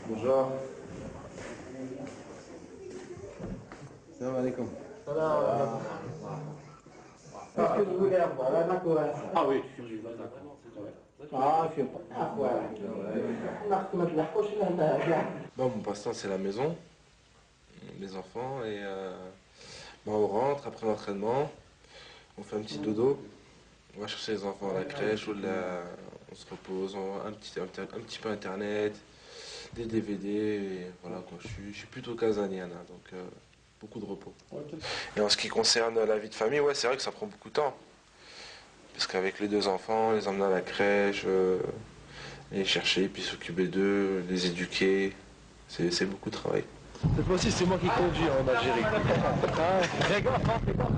Bonjour. Salam alaikum. Est-ce que vous voulez avoir la macoura? Ah oui, Ah, je sais pas. Ah, voilà. Bon, mon passe-temps, c'est la maison, les enfants, et on rentre après l'entraînement, on fait un petit dodo, on va chercher les enfants à la crèche, on se repose, un petit peu internet, des DVD, et voilà quoi. Je suis plutôt casanier, hein, donc beaucoup de repos. Et en ce qui concerne la vie de famille, ouais, c'est vrai que ça prend beaucoup de temps. Parce qu'avec les deux enfants, les emmener à la crèche, les chercher, puis s'occuper d'eux, les éduquer, c'est beaucoup de travail. cette fois-ci c'est moi qui conduis en Algérie. Fais gaffe, fais gaffe.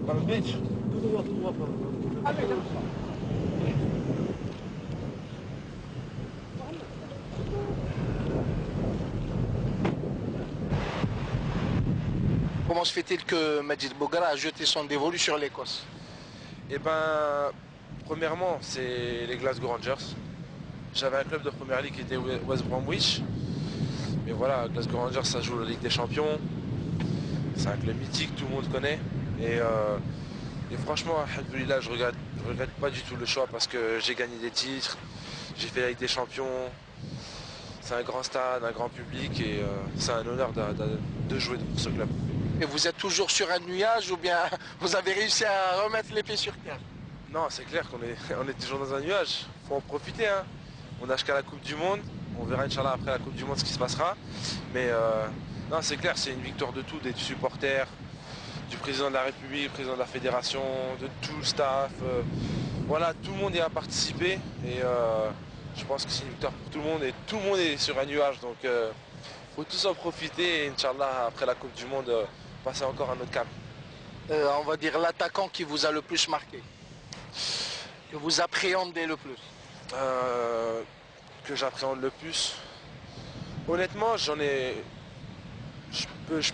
Dans le beach. Tout droit, tout droit. Comment se fait-il que Majid Bougra a jeté son dévolu sur l'Écosse? Eh ben, premièrement, c'est les Glasgow Rangers. J'avais un club de première ligue qui était West Bromwich. Mais voilà, Glasgow Rangers, ça joue la Ligue des Champions. C'est un club mythique, tout le monde connaît. Et franchement, alhamdoulilah, je regrette pas du tout le choix parce que j'ai gagné des titres, j'ai fait la Ligue des Champions. C'est un grand stade, un grand public et c'est un honneur de jouer pour ce club. Et vous êtes toujours sur un nuage ou bien vous avez réussi à remettre les pieds sur terre? Non, c'est clair qu'on est, on est toujours dans un nuage. Faut en profiter, hein. On n'a jusqu'à la Coupe du Monde. On verra, Inch'Allah, après la Coupe du Monde ce qui se passera. Mais non, c'est clair, c'est une victoire de tout, des supporters, du président de la République, du président de la Fédération, de tout le staff. Voilà, tout le monde y a participé. Et je pense que c'est une victoire pour tout le monde. Et tout le monde est sur un nuage. Donc, faut tous en profiter. Et Inch'Allah, après la Coupe du Monde, passer encore un autre cap. On va dire l'attaquant qui vous a le plus marqué, que vous appréhendez le plus. Que j'appréhende le plus. Honnêtement, je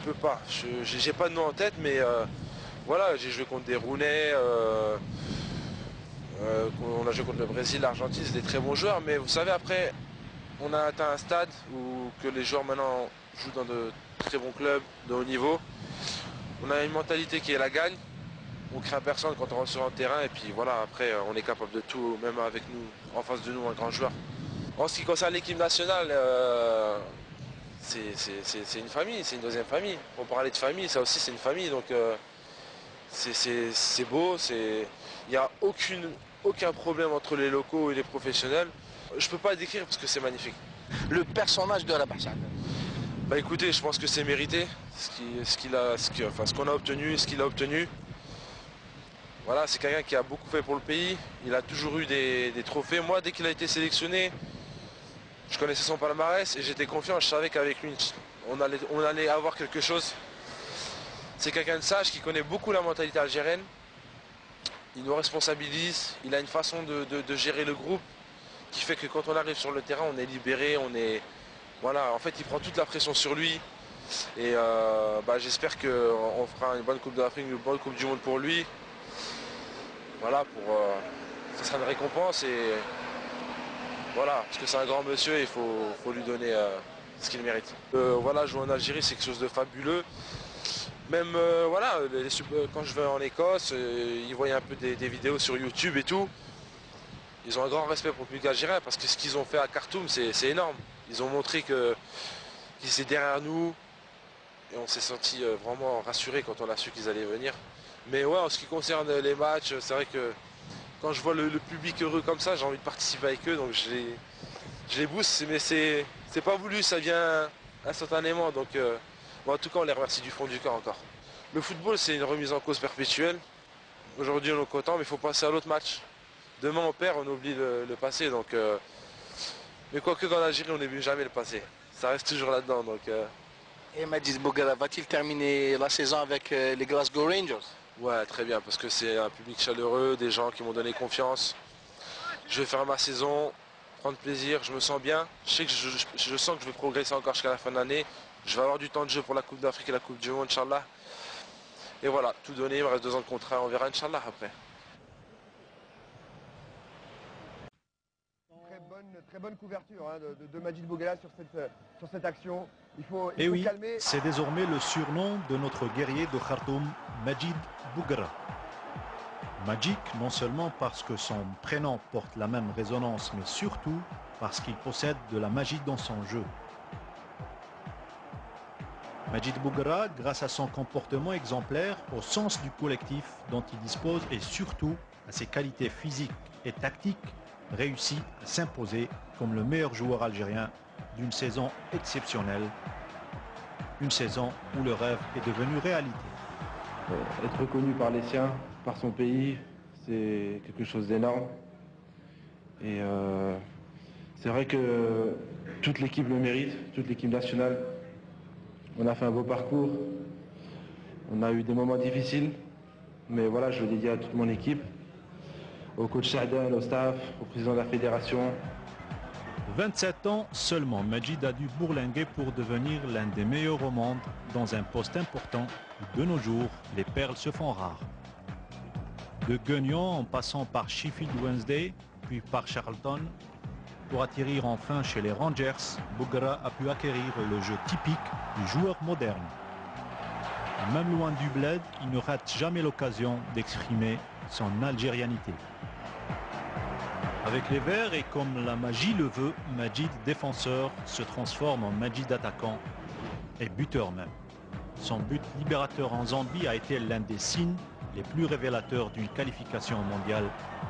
peux pas. J'ai pas de nom en tête, mais voilà, j'ai joué contre des Rounais. On a joué contre le Brésil, l'Argentine, c'est des très bons joueurs. Mais vous savez, après, on a atteint un stade où que les joueurs maintenant jouent dans de très bons clubs de haut niveau. On a une mentalité qui est la gagne. On craint personne quand on rentre sur un terrain et puis voilà, après on est capable de tout, même avec nous, en face de nous, un grand joueur. En ce qui concerne l'équipe nationale, c'est une famille, c'est une deuxième famille. On parlait de famille, ça aussi c'est une famille, donc c'est beau, il n'y a aucun problème entre les locaux et les professionnels. Je ne peux pas décrire parce que c'est magnifique. Le personnage de l'ambassade. Bah écoutez, je pense que c'est mérité, ce qu'on a obtenu, ce qu'il a obtenu. Voilà, c'est quelqu'un qui a beaucoup fait pour le pays, il a toujours eu des trophées. Moi, dès qu'il a été sélectionné, je connaissais son palmarès et j'étais confiant, je savais qu'avec lui, on allait avoir quelque chose. C'est quelqu'un de sage qui connaît beaucoup la mentalité algérienne. Il nous responsabilise, il a une façon de gérer le groupe qui fait que quand on arrive sur le terrain, on est libéré, voilà, en fait, il prend toute la pression sur lui. Et j'espère qu'on fera une bonne Coupe d'Afrique, une bonne Coupe du Monde pour lui. Voilà, ça sera une récompense et voilà, parce que c'est un grand monsieur et il faut lui donner ce qu'il mérite. Voilà, jouer en Algérie, c'est quelque chose de fabuleux. Même voilà, quand je vais en Écosse, ils voient un peu des vidéos sur YouTube et tout. Ils ont un grand respect pour le public algérien parce que ce qu'ils ont fait à Khartoum, c'est énorme. Ils ont montré qu'ils étaient derrière nous et on s'est senti vraiment rassurés quand on a su qu'ils allaient venir. Mais ouais, en ce qui concerne les matchs, c'est vrai que quand je vois le public heureux comme ça, j'ai envie de participer avec eux, donc je les booste, mais c'est pas voulu, ça vient instantanément. Donc en tout cas, on les remercie du fond du cœur encore. Le football, c'est une remise en cause perpétuelle. Aujourd'hui, on est content, mais il faut passer à l'autre match. Demain, on perd, on oublie le passé. Donc, mais quoique qu'en Algérie, on n'oublie jamais le passé. Ça reste toujours là-dedans. Donc, Et Majid Bougra va-t-il terminer la saison avec les Glasgow Rangers? ouais, très bien, parce que c'est un public chaleureux, des gens qui m'ont donné confiance. Je vais faire ma saison, prendre plaisir, je me sens bien. Je sais que je sens que je vais progresser encore jusqu'à la fin de l'année. Je vais avoir du temps de jeu pour la Coupe d'Afrique et la Coupe du Monde, Inch'Allah. Et voilà, tout donné, il me reste 2 ans de contrat, on verra, Inch'Allah, après. une très bonne couverture hein, de Majid Bouguera sur cette action. Il faut calmer. C'est désormais le surnom de notre guerrier de Khartoum, Majid Bouguera. Magique non seulement parce que son prénom porte la même résonance, mais surtout parce qu'il possède de la magie dans son jeu. Majid Bouguera, grâce à son comportement exemplaire, au sens du collectif dont il dispose et surtout à ses qualités physiques et tactiques, réussit à s'imposer comme le meilleur joueur algérien d'une saison exceptionnelle. Une saison où le rêve est devenu réalité. Être reconnu par les siens, par son pays, c'est quelque chose d'énorme. Et c'est vrai que toute l'équipe le mérite, toute l'équipe nationale. On a fait un beau parcours. On a eu des moments difficiles. Mais voilà, je le dédie à toute mon équipe, au coach Saadane, au staff, au président de la fédération. 27 ans seulement, Majid a dû bourlinguer pour devenir l'un des meilleurs au monde dans un poste important où de nos jours, les perles se font rares. De Guignon en passant par Sheffield Wednesday, puis par Charlton, pour atterrir enfin chez les Rangers, Bouguera a pu acquérir le jeu typique du joueur moderne. Et même loin du bled, il ne rate jamais l'occasion d'exprimer son algérianité. Avec les Verts et comme la magie le veut, Majid défenseur se transforme en Majid attaquant et buteur même. Son but libérateur en Zambie a été l'un des signes les plus révélateurs d'une qualification mondiale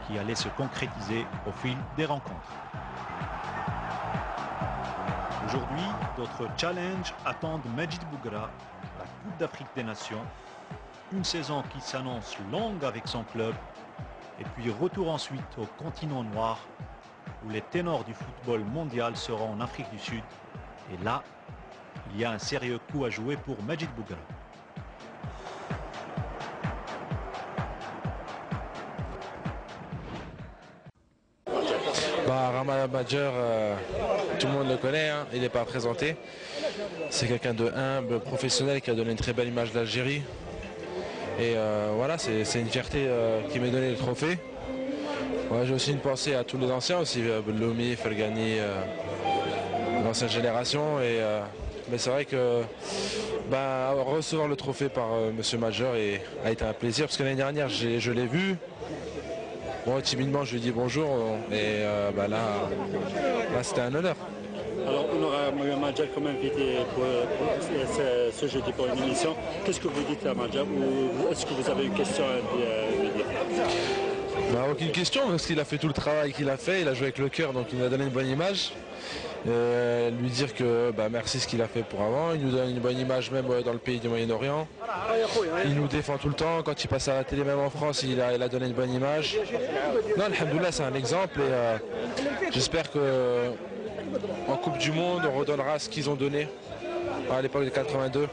qui allait se concrétiser au fil des rencontres. Aujourd'hui, d'autres challenges attendent Majid Bouguera, la Coupe d'Afrique des Nations, une saison qui s'annonce longue avec son club, et puis retour ensuite au continent noir, où les ténors du football mondial seront en Afrique du Sud. Et là, il y a un sérieux coup à jouer pour Majid Bouguera. Rama Badjer, tout le monde le connaît, hein, il n'est pas présenté. C'est quelqu'un de humble, professionnel, qui a donné une très belle image d'Algérie. Et voilà, c'est une fierté qui m'est donné le trophée. Ouais, j'ai aussi une pensée à tous les anciens, aussi Belloumi, Fergani, l'ancienne génération. Mais c'est vrai que recevoir le trophée par M. Major a été un plaisir, parce que l'année dernière, je l'ai vu. Bon, timidement, je lui ai dit bonjour, et là c'était un honneur. Alors, on aura Major comme invité pour ce jeudi pour une émission. Qu'est-ce que vous dites à Major, ou est-ce que vous avez une question à lui dire? Aucune question, parce qu'il a fait tout le travail qu'il a fait, il a joué avec le cœur, donc il nous a donné une bonne image. Lui dire que merci ce qu'il a fait pour avant, il nous donne une bonne image même dans le pays du Moyen-Orient. Il nous défend tout le temps, quand il passe à la télé même en France, il a donné une bonne image. Non, alhamdoulilah, c'est un exemple, et j'espère qu'en Coupe du Monde, on redonnera ce qu'ils ont donné à l'époque de 82.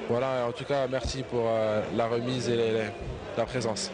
Voilà, en tout cas, merci pour la remise et la présence.